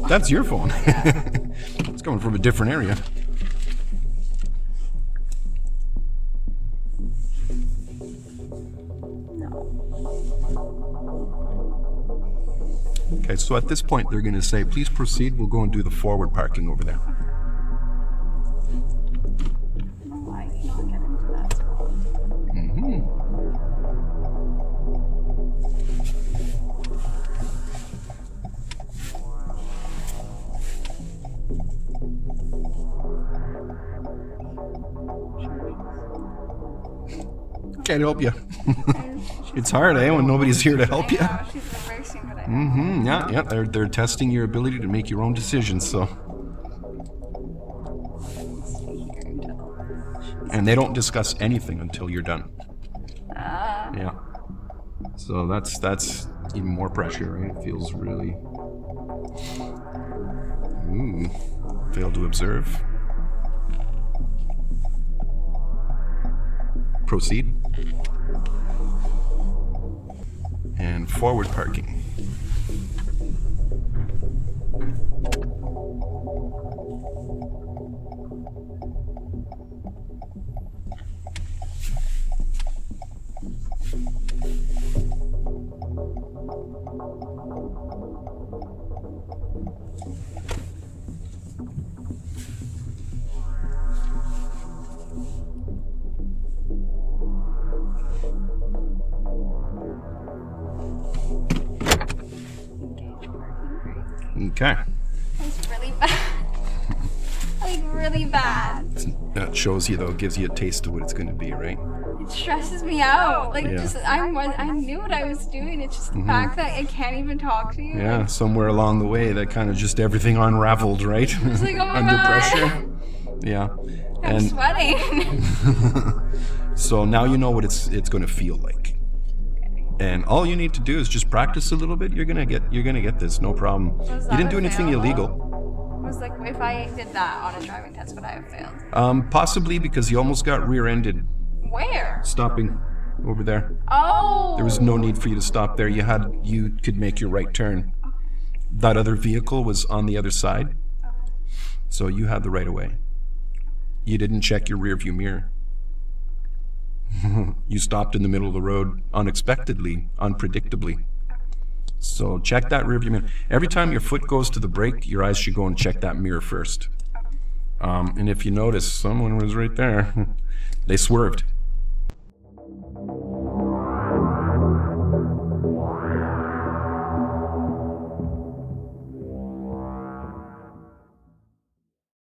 That's your phone. It's coming from a different area. Okay, so at this point they're going to say, please proceed, we'll go and do the forward parking over there. Why do you not get into that spot? Can't help you. It's hard, eh, when nobody's here to help you. I know, she's reversing, but I don't. Yeah, they're testing your ability to make your own decisions, so. Stay here until she's... And they don't discuss anything until you're done. Ah. Yeah. So that's even more pressure, right? It feels really... Ooh. Failed to observe. Proceed. And forward parking. Engage parking brake. Okay. That's really bad. Like, really bad. That shows you, though, gives you a taste of what it's going to be, right? It stresses me out. Like, Yeah. just, I knew what I was doing. It's just the fact that I can't even talk to you. Yeah, somewhere along the way, that kind of just everything unraveled, right? It's like, oh my Under God. pressure. Yeah. I'm sweating. So now you know what it's going to feel like. And all you need to do is just practice a little bit. You're gonna get this, no problem. Was You that didn't do anything available? illegal. Was like, if I did that on a driving test, would I have failed? Possibly because you almost got rear-ended Where? stopping over there. Oh. There was no need for you to stop there. You could make your right turn. That other vehicle was on the other side, so you had the right of way. You didn't check your rear view mirror. You stopped in the middle of the road unexpectedly, unpredictably. So check that rear view mirror. Every time your foot goes to the brake, your eyes should go and check that mirror first. And if you notice, someone was right there. They swerved.